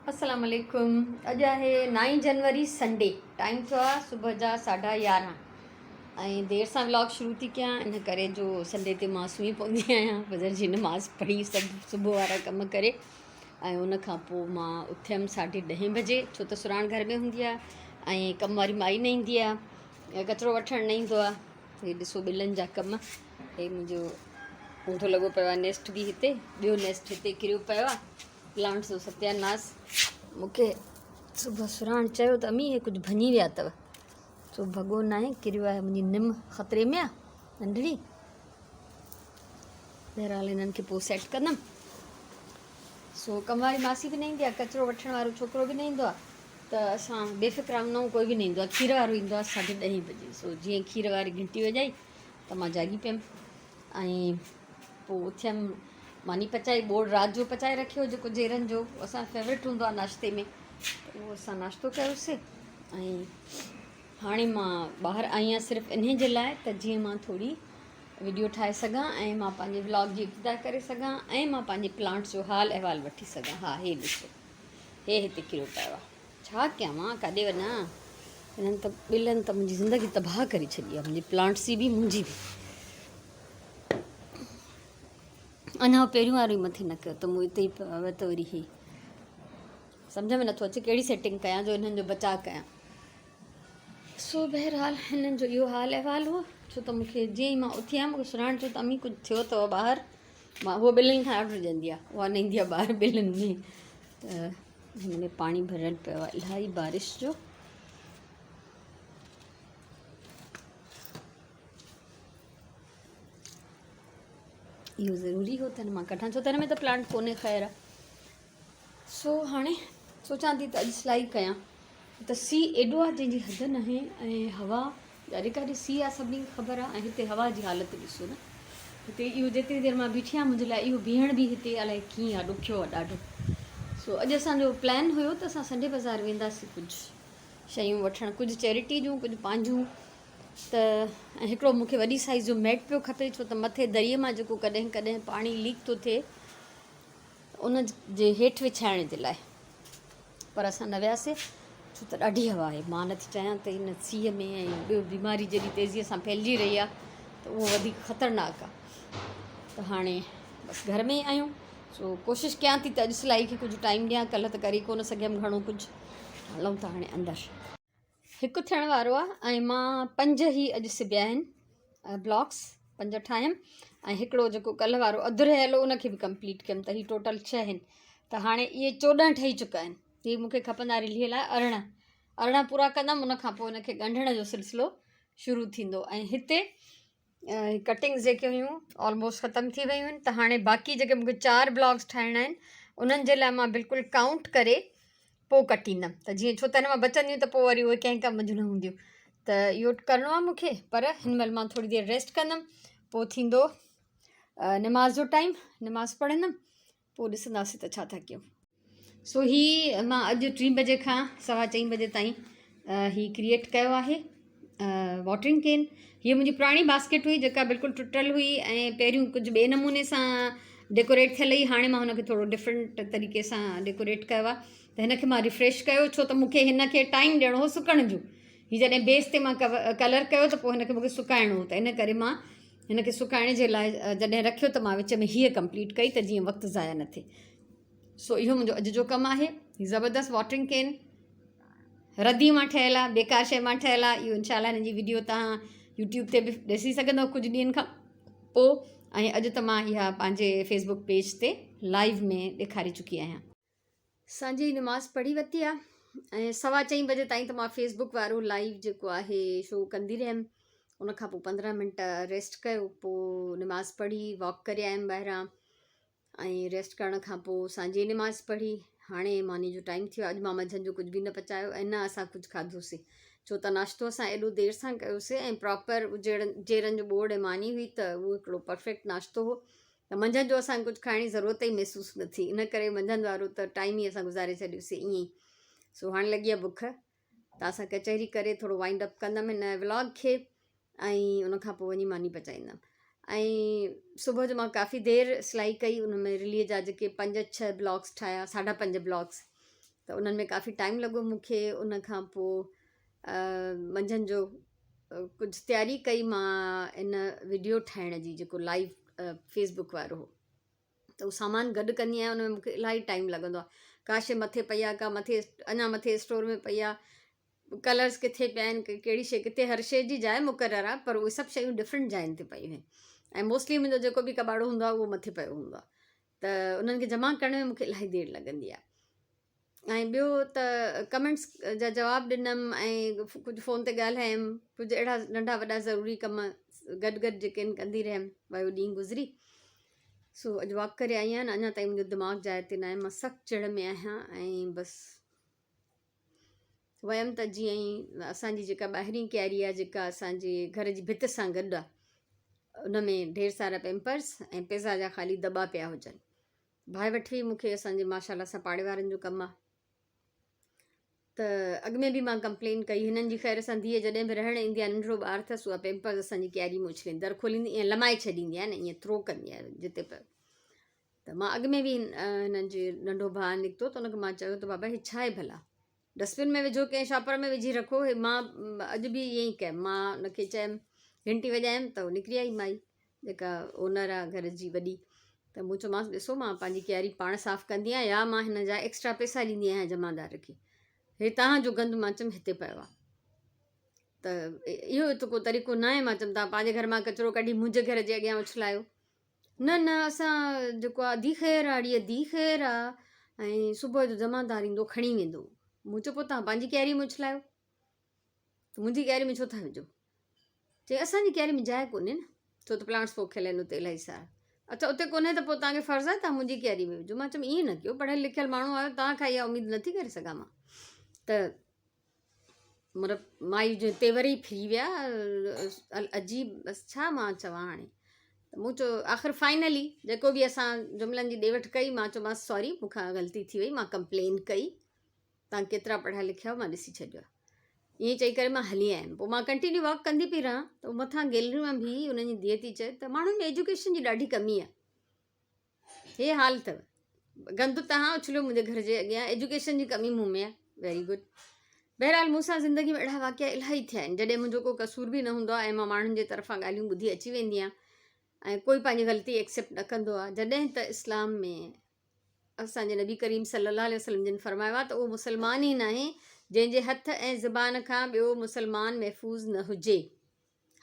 अस्सलाम वालेकुम। अॼु आहे 9 जनवरी संडे। टाइम थियो आहे सुबुह जा 11:30 ऐं देरि सां व्लॉग शुरू थी कयां, इन करे जो संडे ते मां सुम्ही पवंदी आहियां। फजर जी नमाज़ पढ़ी सभु सुबुह वारा कम करे ऐं उन खां पोइ मां उथियमि 10:30 बजे, छो त सुराण घर में हूंदी आहे ऐं कम वारी माई न ईंदी आहे, कचिरो वठणु न ईंदो आहे। हे ॾिसो ॿिलनि जा कम, हे मुंहिंजो ऊंधो लॻो पियो आहे। नेस्ट बि हिते, ॿियो नेस्ट हिते किरियो पियो आहे। प्लांट्स जो सत्यानाश। मूंखे सुबुह सुराण चयो त अम्मी हे कुझु भञी विया अथव। सो भॻो न आहे, किरियो आहे, मुंहिंजी निम ख़तरे में आहे नंढड़ी। बहरहाल हिननि खे पोइ सेट कंदमि। सो कम वारी मासी बि न ईंदी आहे, कचिरो वठण वारो छोकिरो बि न ईंदो आहे, त असां बेफ़िक्र आहियूं। कोई बि न ईंदो आहे। खीर वारो ईंदो आहे 10:30 बजे। सो जीअं खीर वारी घंटी वॼाई त मां जागी पियमि ऐं पोइ उथियमि, मानी पचाई। बोर्ड राति जो पचाए रखियो जेको जेरनि जो असांजो फेवरेट हूंदो आहे नाश्ते में, त उहो असां नाश्तो कयोसीं। ऐं हाणे मां ॿाहिरि आई आहियां सिर्फ़ु इन जे लाइ त जीअं मां थोरी वीडियो ठाहे सघां ऐं मां पंहिंजे व्लॉग जी इब्तिदा करे सघां ऐं मां पंहिंजे प्लांट्स जो हाल अहिवाल वठी सघां। हा, हे ॾिसो, हे हिते किरियो पियो आहे। छा कयां मां, काॾे वञा? हिननि त ॿिलनि त मुंहिंजी ज़िंदगी तबाह करे छॾी आहे, मुंहिंजी प्लांट्स जी बि, मुंहिंजी बि। अञा पहिरियों वारो ई मथे न कयो त मूं हिते ई पियो आहे, त वरी हे सम्झ में नथो अचे कहिड़ी सेटिंग कयां जो हिननि जो बचाव कयां। सो बहरहाल हिननि जो इहो हाल अहिवाल हो। छो त मूंखे जीअं ई मां उथी आयमि, मूंखे सुञाण चयो त अम्मी कुझु थियो अथव ॿाहिरि। मां उहो ॿिलनि खां ऑडर ॾींदी आहे, उहा न ईंदी आहे ॿाहिरि ॿिलनि में। त हिन में पाणी भरियलु पियो आहे इलाही बारिश जो। इहो ज़रूरी हो त मां कढां, छो त हिन में त प्लांट कोन्हे ख़ैरु आहे। सो हाणे सोचां थी त अॼु सिलाई कयां, त सीउ एॾो आहे जंहिंजी हद न आहे ऐं हवा ॾाढी काॾे सीउ आहे, सभिनी खे ख़बर आहे। ऐं हिते हवा जी हालति ॾिसो न, हिते इहो जेतिरी देरि मां बीठी आहियां, मुंहिंजे लाइ इहो बीहण बि हिते अलाए कीअं आहे, ॾुखियो आहे ॾाढो। सो अॼु असांजो प्लान हुयो त असां संडे बाज़ारि वेंदासीं कुझु शयूं वठणु, कुझु चैरिटी जूं, कुझु पंहिंजूं। त ऐं हिकिड़ो मूंखे वॾी साइज़ जो मैट पियो खपे, छो त मथे दरीअ मां जेको कॾहिं कॾहिं पाणी लीक थो थिए उन जे हेठि विछाइण जे लाइ। पर असां न वियासीं छो त ॾाढी हवा आहे। मां नथी चाहियां त हिन सीअ में ऐं ॿियो बीमारी जहिड़ी तेज़ीअ सां फैलिजी रही आहे, त उहो वधीक ख़तरनाक आहे। त हाणे बसि घर में ई आहियूं। सो कोशिशि कयां थी त अॼु सिलाई खे कुझु टाइम ॾियां, कल्ह त करे कोन सघियमि घणो कुझु। हलूं था हाणे अंदरि। हिकु थियण वारो आहे ऐं मां 5 ई अॼु सिबिया आहिनि ब्लॉक्स, 5 ठाहियमि। ऐं हिकिड़ो जेको कल्ह वारो अधु रहियल हो उनखे बि कंप्लीट कयमि, त हीअ टोटल 6 आहिनि। त हाणे इहे 14 ठही चुका आहिनि। हीअ मूंखे खपंदा रिलीअ लाइ 18 पूरा कंदमि, उनखां पोइ हिनखे ॻंढण जो सिलसिलो शुरू थींदो। ऐं हिते कटिंग्स जेके हुयूं ऑलमोस्ट ख़तमु थी वियूं आहिनि। त हाणे बाक़ी जेके मूंखे 4 ब्लॉक्स ठाहिणा आहिनि उन्हनि जे लाइ मां बिल्कुलु काउंट करे पोइ कटींदमि, त जीअं, छो त हिन मां बचंदियूं त पोइ वरी उहे कंहिं कम जूं न हूंदियूं। त इहो करिणो आहे मूंखे, पर हिन महिल मां थोरी देरि रेस्ट कंदमि। पोइ थींदो निमाज़ जो टाइम, निमाज़ पढ़ंदमि, पोइ ॾिसंदासीं त छा था कयूं। सो हीअ मां अॼु 3 बजे खां 4:15 बजे ताईं हीअ क्रिएट कयो आहे वॉटरिंग कैन। हीअ मुंहिंजी पुराणी बास्केट हुई जेका बिल्कुलु टुटल हुई ऐं पहिरियों कुझु ॿिए नमूने सां डेकोरेट थियल हुई। हाणे मां हुनखे थोरो डिफरेंट तरीक़े सां डेकोरेट कयो आहे। त हिनखे मां रिफ्रेश कयो, छो त मूंखे हिनखे टाइम ॾियणो हो सुकण जो। हीअ जॾहिं बेस ते मां कलर कयो त पोइ हिनखे मूंखे सुकाइणो हो, त इन करे मां हिनखे सुकाइण जे लाइ जॾहिं रखियो त मां विच में हीअ कंप्लीट कई, त जीअं वक़्तु ज़ाया न थिए। सो इहो मुंहिंजो अॼु जो कमु आहे। हीअ ज़बरदस्त वॉटरिंग कैन रदी मां ठहियलु आहे, बेकार शइ मां ठहियलु आहे। इहो इनशाला हिन जी वीडियो तव्हां यूट्यूब ते बि ॾिसी सघंदव कुझु ॾींहंनि खां पोइ। ऐं अॼु त मां इहा पंहिंजे फेसबुक पेज ते लाइव में ॾेखारे चुकी आहियां। असांजी निमाज़ पढ़ी वरिती आहे ऐं 4:15 बजे ताईं त मां फेसबुक वारो लाइव जेको आहे शो कंदी रहियमि। उनखां पोइ 15 मिंट रेस्ट कयो, पोइ निमाज़ पढ़ी, वॉक करे आयमि ॿाहिरां ऐं रेस्ट करण खां पोइ सांझी निमाज़ पढ़ी। हाणे मानी जो टाइम थियो। अॼु मां मंझंदि जो कुझु बि न पचायो ऐं न असां कुझु खाधोसीं, छो त नाश्तो असां एॾो देरि सां कयोसीं ऐं प्रॉपर जेरनि जो बोर्ड ऐं मानी हुई, त उहो हिकिड़ो परफेक्ट नाश्तो हो। त मंझंदि जो असांखे कुझु खाइण जी ज़रूरत ई महसूसु न थी, इन करे मंझंदि वारो त टाइम ई असां गुज़ारे छॾियोसीं ईअं ई। सो हाणे लॻी आहे बुख, त असां कचहरी करे थोरो वाइंड अप कंदमि हिन व्लॉग खे ऐं उनखां पोइ वञी मानी पचाईंदमि। ऐं सुबुह जो मां काफ़ी देरि सिलाई कई, उन में रिलीअ जा जेके 5-6 ब्लॉक्स ठाहिया, 5.5 ब्लॉक्स। त उन्हनि में काफ़ी टाइम लॻो मूंखे। उन खां पोइ मंझंदि जो कुझु तयारी कई मां इन वीडियो ठाहिण जी, जेको लाइव फेसबुक वारो हो। त उहो सामान गॾु कंदी आहियां, उन में मूंखे इलाही टाइम लॻंदो आहे। का शइ मथे पई आहे, का मथे अञा मथे स्टोर में पई आहे, कलर्स किथे पिया आहिनि, कहिड़ी शइ किथे, हर शइ जी जाइ मुक़ररु आहे, पर उहे सभु शयूं डिफरेंट जाइनि ते पयूं आहिनि। ऐं मोस्टली मुंहिंजो जेको बि कबाड़ो हूंदो आहे उहो मथे पियो हूंदो आहे, त उन्हनि खे जमा करण में मूंखे इलाही देरि लॻंदी आहे। ऐं ॿियो त कमेंट्स जा जवाब ॾिनमि ऐं कुझु फ़ोन ते ॻाल्हायमि, कुझु अहिड़ा नंढा वॾा ज़रूरी कम गॾु गॾु जेके आहिनि कंदी रहियमि। वियो ॾींहुं गुज़री। सो अॼु वॉक करे आई आहियां, अञा ताईं मुंहिंजो दिमाग़ु जाइ ते न आहे, मां सख़्तु चिड़ में आहियां। ऐं बसि वयमि त जीअं ई असांजी जेका ॿाहिरीं क्यारी आहे, जेका असांजे घर जी भित सां गॾु आहे, उन में ढेर सारा पेम्पर्स ऐं पिज़्ज़ा जा ख़ाली दॿा पिया हुजनि। भाई वठी वई मूंखे, असांजे माशाला सां पाड़े वारनि जो कमु आहे। त अॻु में बि मां कंप्लेन कई, हिननि जी ख़ैर सां धीअ जॾहिं बि रहणु ईंदी आहे, नंढिड़ो ॿारु अथसि, उहा पेम्पर्स असांजी क्यारी में उछलींदी, दर खोलींदी, ईअं लमाए छॾींदी आहे न, ईअं थ्रो कंदी आहे जिते पियो। त मां अॻु में बि हिननि जे नंढो भाउ निकितो त हुनखे मां चयो त बाबा हे छा आहे भला, डस्टबिन में विझो, कंहिं शॉपर में विझी रखो। हे मां अॼु बि ईअं ई कयमि, मां हुनखे चयमि, घंटी वॼायमि त उहो निकिरी आई माई, जेका ओनर आहे घर जी वॾी। त मूं चयोमांसि ॾिसो, मां पंहिंजी क्यारी पाण साफ़ु कंदी आहियां, या मां हिन जा एक्स्ट्रा पैसा ॾींदी आहियां जमादार खे। हे तव्हांजो गंदु मां चयमि हिते पियो आहे, त इहो त को तरीक़ो न आहे। मां चयमि तव्हां पंहिंजे घर मां कचिरो कढी मुंहिंजे घर जे अॻियां उछलायो। न न, असां जेको आहे दी ख़ैरु आहे, ॾींहुं दी ख़ैरु आहे, ऐं सुबुह जो जमादार ईंदो खणी वेंदो। मूं चयो पोइ तव्हां पंहिंजी क्यारी में उछलायो, त मुंहिंजी क्यारी में छो था विझो? चई असांजी क्यारी में जाइ कोन्हे न, छो त प्लांट्स पोखियल आहिनि उते इलाही सारा। अच्छा, उते कोन्हे त पोइ तव्हांखे फ़र्ज़ु आहे तव्हां मुंहिंजी क्यारी में विझो। मां चयमि ईअं न कयो, पढ़ियल लिखियल माण्हू आहियो, तव्हांखां इहा उमेदु नथी करे सघां मां। त मतिलबु माई जो तेवर ई फिरी विया, अजीब। बसि छा मां चवां हाणे। त मूं चयो आख़िर फाइनली जेको बि असां जुमिलनि जी ॾे वठि कई, मां चयोमांसि सॉरी, मूंखां ग़लती थी वई, मां कंप्लेन कई, तव्हां केतिरा पढ़िया लिखिया हो मां ॾिसी छॾियो आहे। ईअं चई करे मां हली आयमि। पोइ मां कंटिन्यू वॉक कंदी पई रहां, त मथां गैलरी में बि उन्हनि जी धीअ थी चए त माण्हुनि में एजुकेशन जी ॾाढी कमी आहे। हे हाल अथव, गंदु तव्हां उछलियो मुंहिंजे घर जे अॻियां, एजुकेशन जी कमी मूं में आहे। Very good. बहरहाल मूंसां ज़िंदगी में अहिड़ा वाक़िया इलाही थिया आहिनि, जॾहिं मुंहिंजो को कसूर बि न हूंदो आहे, ऐं मां माण्हुनि जे तरफ़ां ॻाल्हियूं ॿुधी अची वेंदी आहियां, ऐं कोई पंहिंजी ग़लती एक्सेप्ट न कंदो आहे। जॾहिं त इस्लाम में असांजे नबी करीम सल्लल्लाहु अलैहि वसल्लम जिन फरमायो आहे त उहो मुस्लमान ई न आहे जंहिंजे हथ ऐं ज़बान खां ॿियो मुस्लमान महफ़ूज़ न हुजे।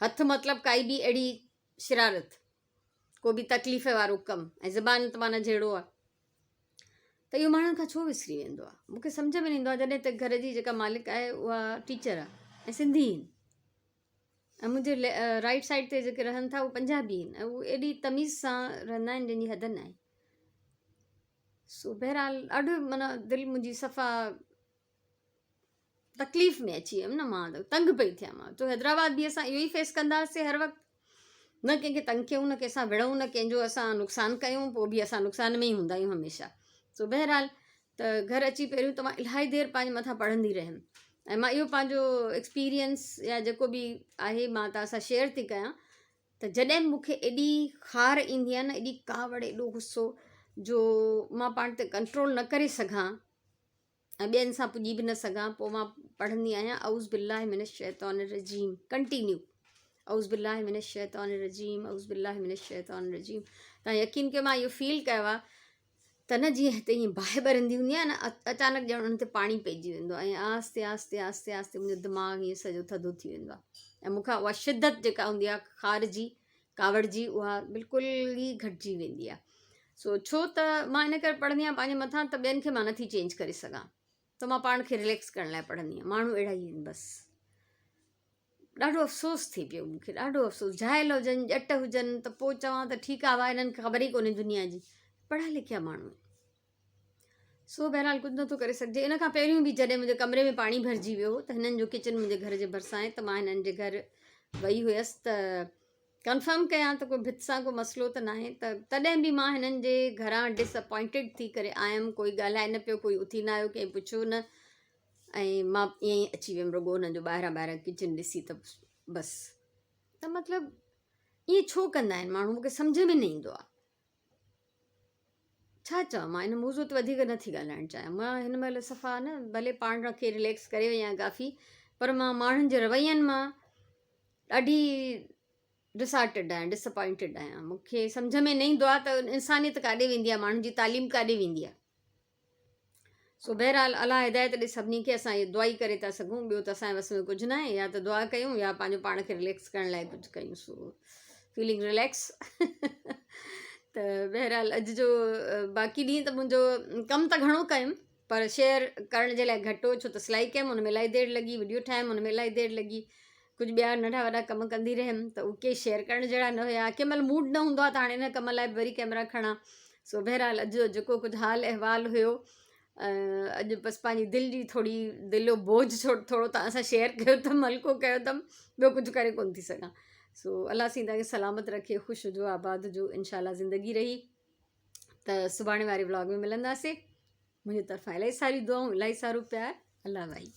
हथु मतिलबु काई बि अहिड़ी शरारत, को बि तकलीफ़ वारो कमु, ऐं ज़बान त माना जहिड़ो आहे, त इहो माण्हुनि खां छो विसरी वेंदो आहे? मूंखे सम्झ में न ईंदो आहे। जॾहिं त घर जी जेका मालिक आहे उहा टीचर आहे ऐं सिंधी आहिनि, ऐं मुंहिंजे राइट साइड ते जेके रहनि था उहे पंजाबी आहिनि, ऐं उहे एॾी तमीज़ सां रहंदा आहिनि जंहिंजी हद न आहे। सो बहरहाल ॾाढो माना दिलि मुंहिंजी सफ़ा तकलीफ़ में अची वियमि न, मां तंग पई थियां। मां चयो हैदराबाद बि असां इहो ई फेस कंदासीं हर वक़्तु, न कंहिंखे तंग कयूं, न कंहिंसां विढ़ूं, न कंहिंजो असां नुक़सानु कयूं, पोइ बि असां नुक़सान में ई हूंदा आहियूं हमेशह। सो बहरहाल त घर अची पहिरियों त मां इलाही देरि पंहिंजे मथां पढ़ंदी रहियमि, ऐं मां इहो पंहिंजो एक्सपीरियंस या जेको बि आहे मां तव्हां सां शेयर थी कयां। त जॾहिं मूंखे एॾी ख़ार ईंदी आहे न, एॾी कावड़, एॾो गुस्सो, जो मां पाण ते कंट्रोल न करे सघां ऐं ॿियनि सां पुॼी बि न सघां, पोइ मां पढ़ंदी आहियां औज़ बिल्लाहि मिनश शैतानिर रजीम, कंटिन्यू औज़ बिल्लाहि मिनश शैतानिर रजीम, औज़ बिल्लाहि मिनश शैतानिर रजीम। तव्हां यकीन कयो, मां इहो फील कयो आहे त न, जीअं हिते ईअं बाहि ॿरंदी हूंदी आहे न, अचानक ॼण उन्हनि ते पाणी पइजी वेंदो आहे, ऐं आहिस्ते आहिस्ते आहिस्ते आहिस्ते मुंहिंजो दिमाग़ु ईअं सॼो थधो थी वेंदो आहे, ऐं मूंखां उहा शिदत जेका हूंदी आहे ख़ार जी, कावड़ जी, उहा बिल्कुलु ई घटिजी वेंदी आहे। सो छो त मां इन करे पढ़ंदी आहियां पंहिंजे मथां, त ॿियनि खे मां नथी चेंज करे सघां, त मां पाण खे रिलैक्स करण लाइ पढ़ंदी आहियां। माण्हू अहिड़ा ई आहिनि बसि। ॾाढो अफ़सोस थी पियो मूंखे, ॾाढो अफ़सोस। जाइल हुजनि, ॼट हुजनि, त पोइ चवां त ठीकु आहे, वाह हिननि खे ख़बर ई कोन्हे दुनिया जी, पढ़िया लिखिया माण्हू। सो बहरहाल कुझु नथो करे सघिजे। इन खां पहिरियों बि जॾहिं मुंहिंजे कमरे में पाणी भरिजी वियो, त हिननि जो किचन मुंहिंजे घर जे भरिसां आहे, त मां हिननि जे घर वई हुयसि त कंफर्म कयां त कोई भित सां को मसइलो त न आहे। त तॾहिं बि मां हिननि जे घरां डिसअपॉइंटेड थी करे आयमि, कोई ॻाल्हाए न पियो, कोई उथी न आयो, कंहिं पुछियो न, ऐं मां ईअं ई अची वियमि रुॻो हुननि जो ॿाहिरां ॿाहिरां किचन ॾिसी, त बसि। त मतिलबु ईअं छो कंदा आहिनि माण्हू, मूंखे सम्झ में न ईंदो आहे। छा चवां मां इन मौज़ूअ ते वधीक नथी ॻाल्हाइणु चाहियां। मां हिन महिल सफ़ा न भले पाण खे रिलैक्स करे वई आहियां काफ़ी, पर मां माण्हुनि जे रवैयनि मां ॾाढी डिसऑर्टेड आहियां, डिसअपॉइंटेड आहियां। मूंखे सम्झ में न ईंदो आहे त इंसानियत काॾे वेंदी आहे, माण्हुनि जी तालीम काॾे वेंदी आहे। सो बहरहाल अलाह हिदायत ॾे सभिनी खे। असां इहे दुआ ई करे था सघूं, ॿियो त असांजे वस में कुझु न आहे। या त दुआ कयूं या पंहिंजो पाण खे रिलैक्स करण लाइ कुझु कयूं। सो फीलिंग रिलैक्स त बहरहाल अॼु जो बाक़ी ॾींहुं त मुंहिंजो कमु त घणो कयुमि, पर शेयर करण जे लाइ घटि हो, छो त सिलाई कयमि हुन में इलाही देरि लॻी, वीडियो ठाहियमि हुन में इलाही देरि लॻी, कुझु ॿिया नंढा वॾा कमु कंदी रहियमि, त उहे के शेयर करण जहिड़ा न हुया। कंहिं महिल मूड न हूंदो आहे त हाणे हिन कम लाइ वरी कैमरा खणा। सो बहरहाल अॼु जो जेको कुझु हाल अहिवाल हुयो, अॼु बसि पंहिंजी दिलि जी थोरी दिलि जो बोझ थोरो तव्हां सां शेयर कयो अथमि, हल्को कयो अथमि, ॿियो कुझु करे कोन थी सघां। सो अलाह साईं तव्हांखे सलामत रखे, ख़ुशि हुजो, आबाद हुजो, इनशाला ज़िंदगी रही। त सुभाणे वारे व्लॉग में मिलंदासीं। मुंहिंजी तरफ़ां इलाही सारी दुआऊं, इलाही सारो प्यार। अल्लाह भाई।